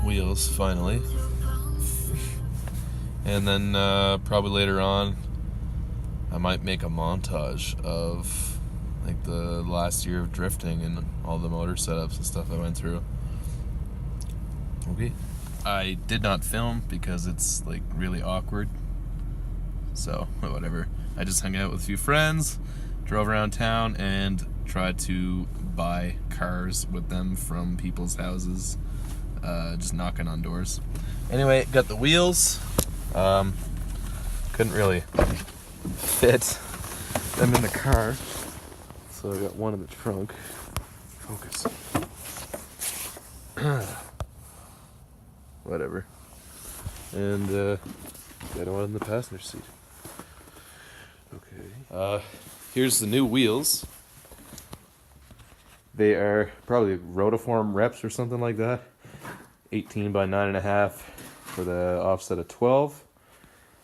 wheels finally. And then probably later on I might make a montage of like the last year of drifting and all the motor setups and stuff I went through. Okay. I did not film because it's like really awkward. So, whatever. I just hung out with a few friends, drove around town, and tried to buy cars with them from people's houses, just knocking on doors. Anyway, got the wheels. Couldn't really fit them in the car, so I got one in the trunk. Focus. Whatever. And the other one in the passenger seat. Okay. Here's the new wheels. They are probably Rotiform reps or something like that. 18 by 9.5 for the offset of 12.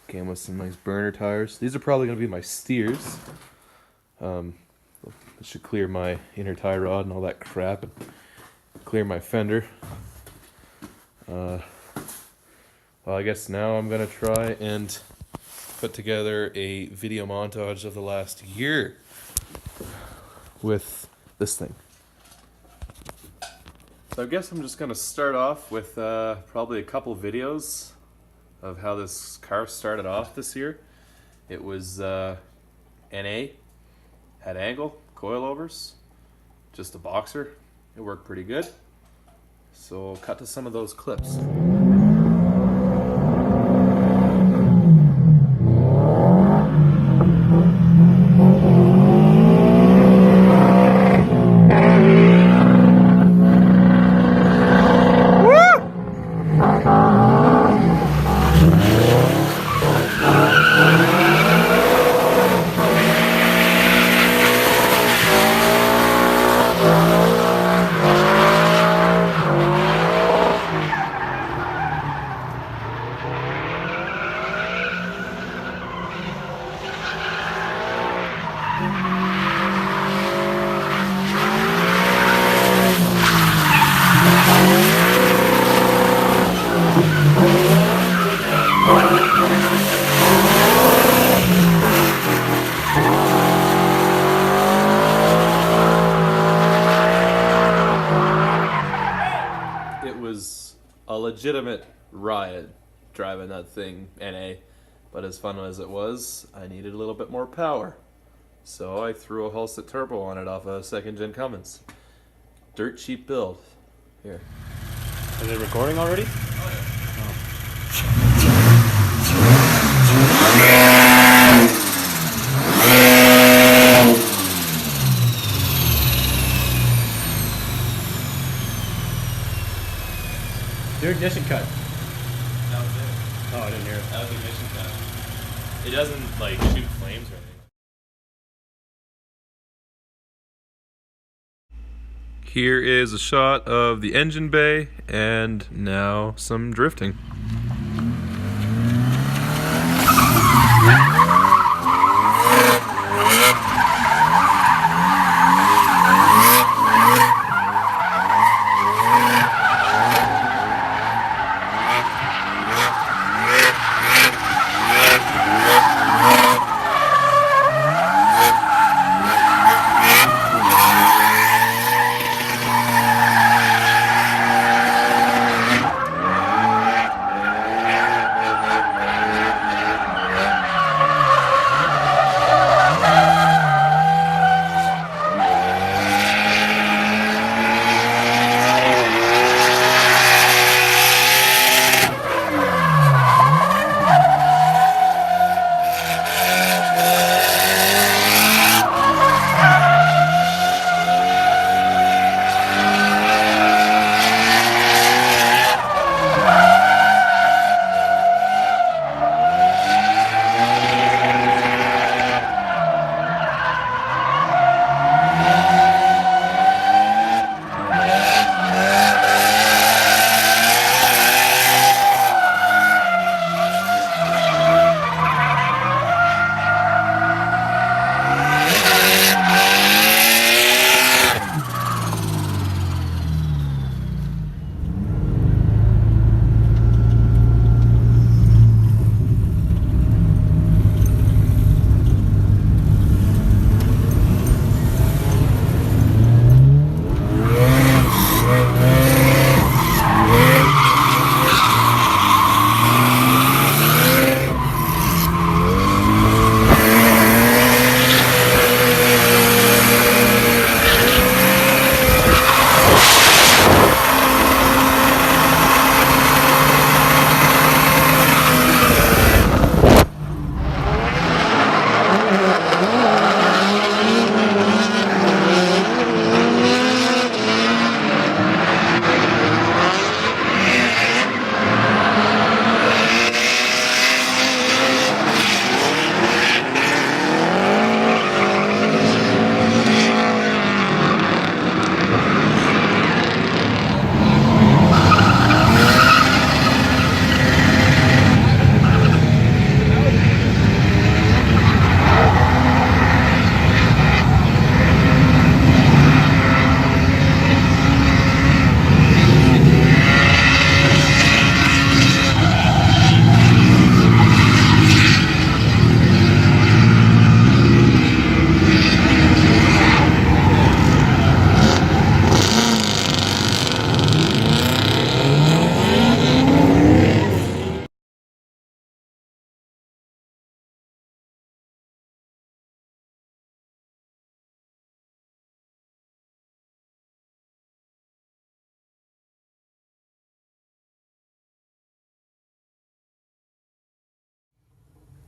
Came with some nice burner tires. These are probably going to be my steers. This should clear my inner tie rod and all that crap and clear my fender. Well, I guess now I'm going to try and put together a video montage of the last year with this thing. So I guess I'm just going to start off with probably a couple videos of how this car started off this year. It was NA, had angle, coilovers, just a boxer. It worked pretty good. So I'll cut to some of those clips. A legitimate riot driving that thing NA, but as fun as it was, I needed a little bit more power, so I threw a Hulset turbo on it off a second gen Cummins. Dirt cheap build. Here. Is it recording already? Your ignition cut. That was it. Oh, I didn't hear it. That was the ignition cut. It doesn't like shoot flames or anything. Here is a shot of the engine bay and now some drifting.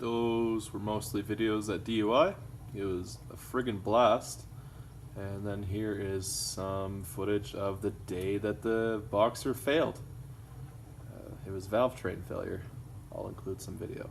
those were mostly videos at DUI. It was a friggin' blast. And then here is some footage of the day that the Boxer failed. It was valve train failure. I'll include some video.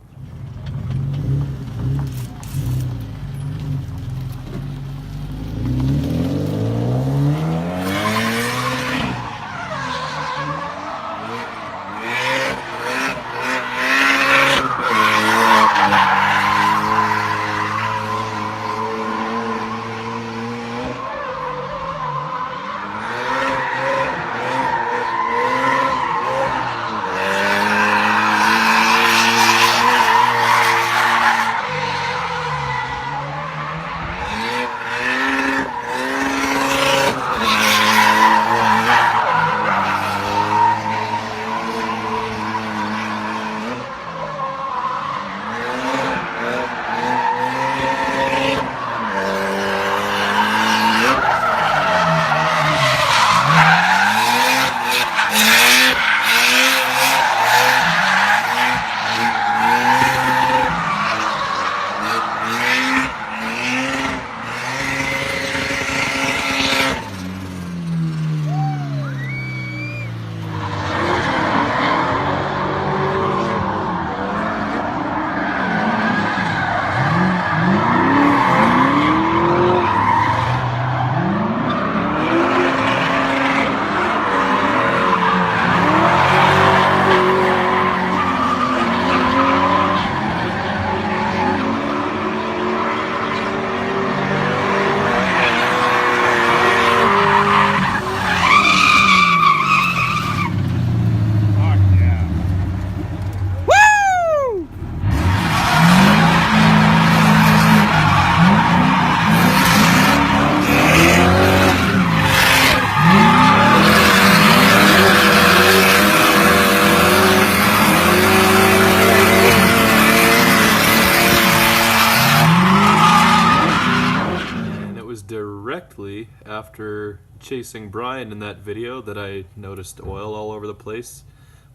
Directly after chasing Brian in that video that I noticed oil all over the place,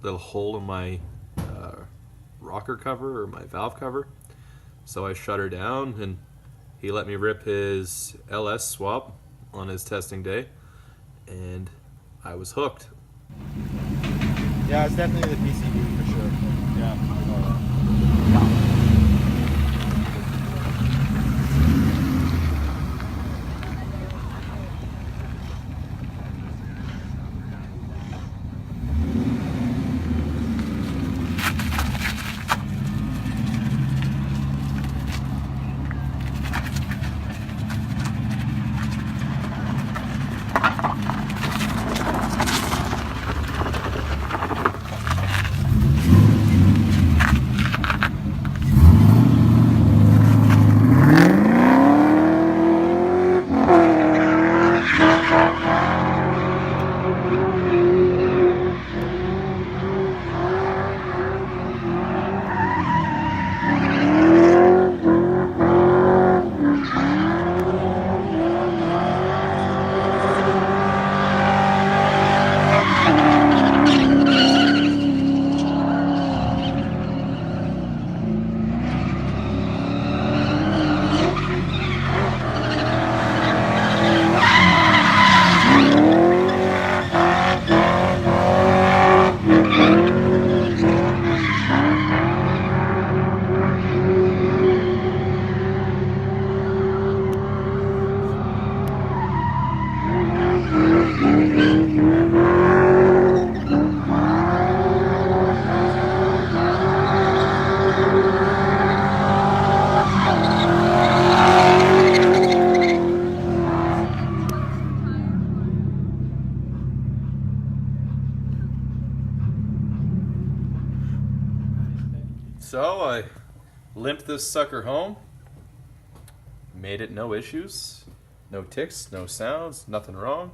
little hole in my rocker cover or my valve cover. So I shut her down and he let me rip his LS swap on his testing day and I was hooked. Yeah, it's definitely the PCB for sure. Yeah. So I limped this sucker home, made it no issues, no ticks, no sounds, nothing wrong.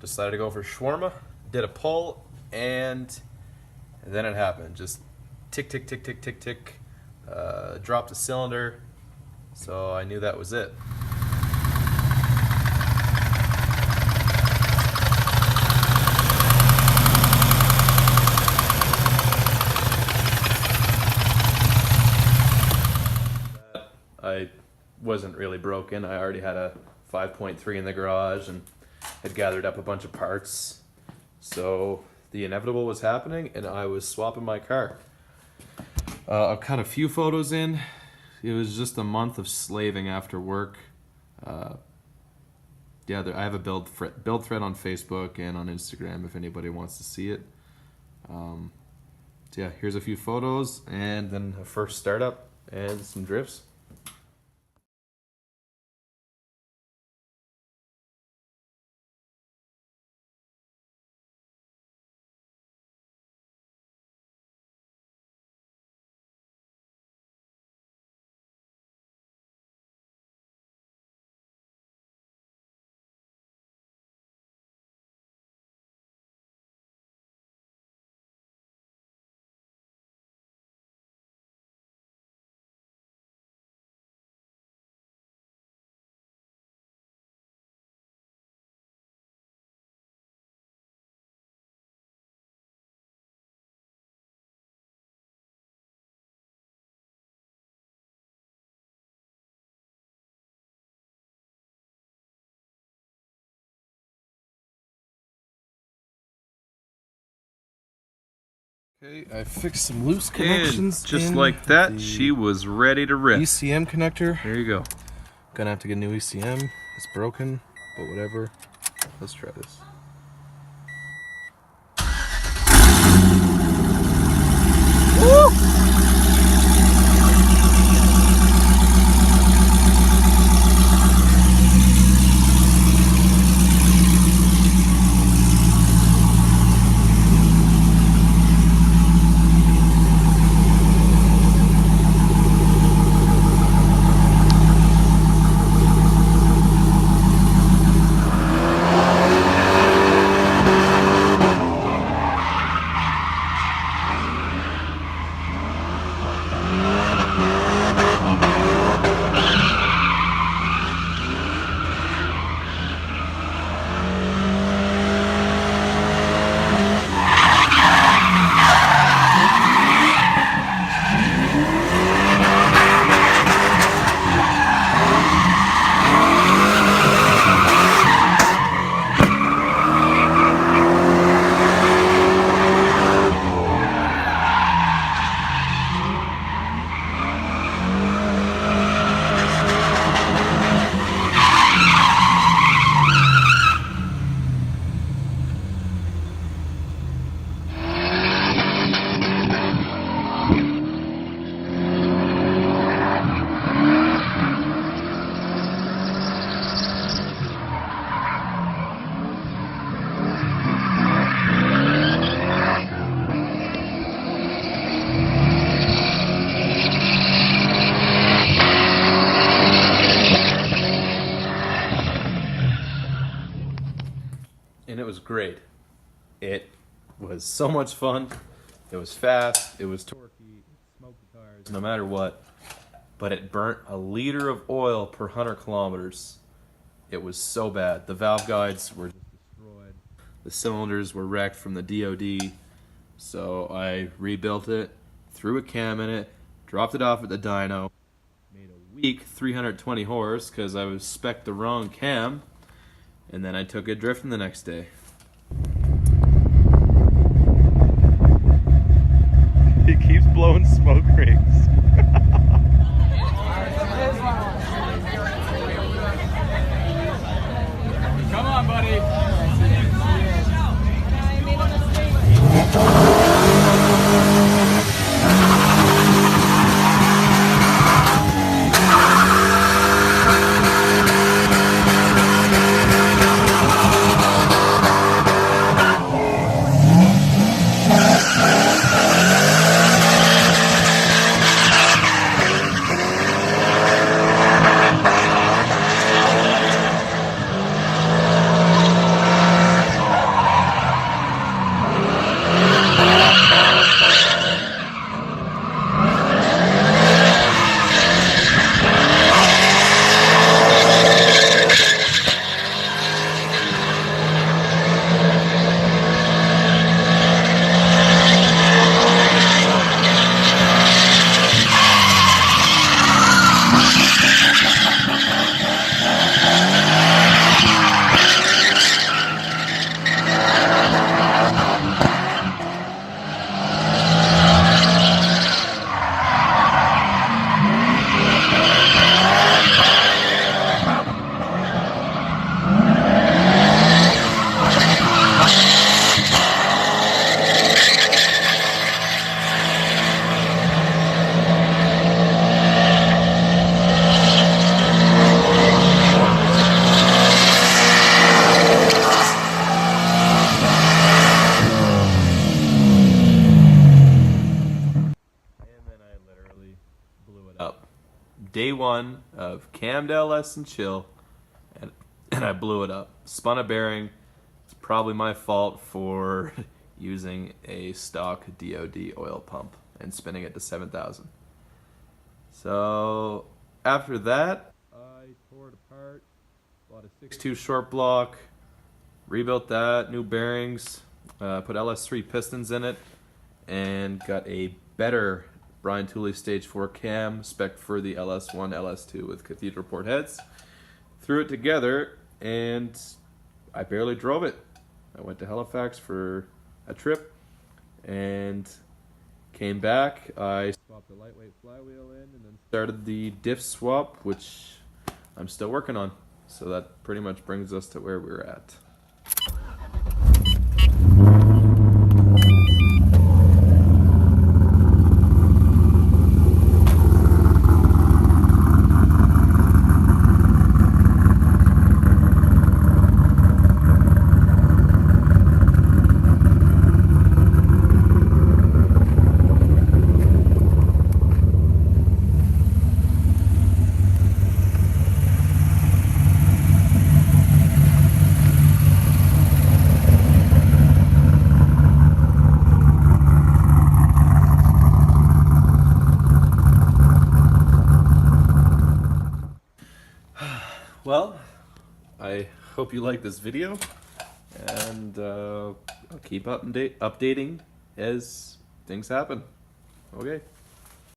Decided to go for shawarma, did a pull, and then it happened. Just tick, tick, tick, tick, tick, tick, dropped a cylinder, so I knew that was it. wasn't really broken. I already had a 5.3 in the garage and had gathered up a bunch of parts. So the inevitable was happening, and I was swapping my car. I've cut a few photos in. It was just a month of slaving after work. Yeah, I have a build thread on Facebook and on Instagram if anybody wants to see it. So yeah, here's a few photos and then a first startup and some drifts. Okay, I fixed some loose connections. And just like that, she was ready to rip. ECM connector. There you go. Gonna have to get a new ECM. It's broken, but whatever. Let's try this. And it was great. It was so much fun. It was fast. It was torquey. It smoked the tires no matter what. But it burnt a liter of oil per 100 kilometers. It was so bad. The valve guides were just destroyed. The cylinders were wrecked from the DOD. So I rebuilt it, threw a cam in it, dropped it off at the dyno, made a weak 320 horse because I was spec'd the wrong cam. And then I took it drifting the next day. He keeps blowing smoke rings. Come on, buddy. day one of cammed LS and chill, and I blew it up. Spun a bearing. It's probably my fault for using a stock DOD oil pump and spinning it to 7,000. So after that, I tore it apart, bought a 6.2 short block, rebuilt that, new bearings, put LS3 pistons in it, and got a better Brian Tooley Stage 4 cam spec for the LS1, LS2 with cathedral port heads. Threw it together, and I barely drove it. I went to Halifax for a trip, and came back. I swapped the lightweight flywheel in, and then started the diff swap, which I'm still working on. So that pretty much brings us to where we're at. Well, I hope you like this video, and I'll keep updating as things happen. Okay.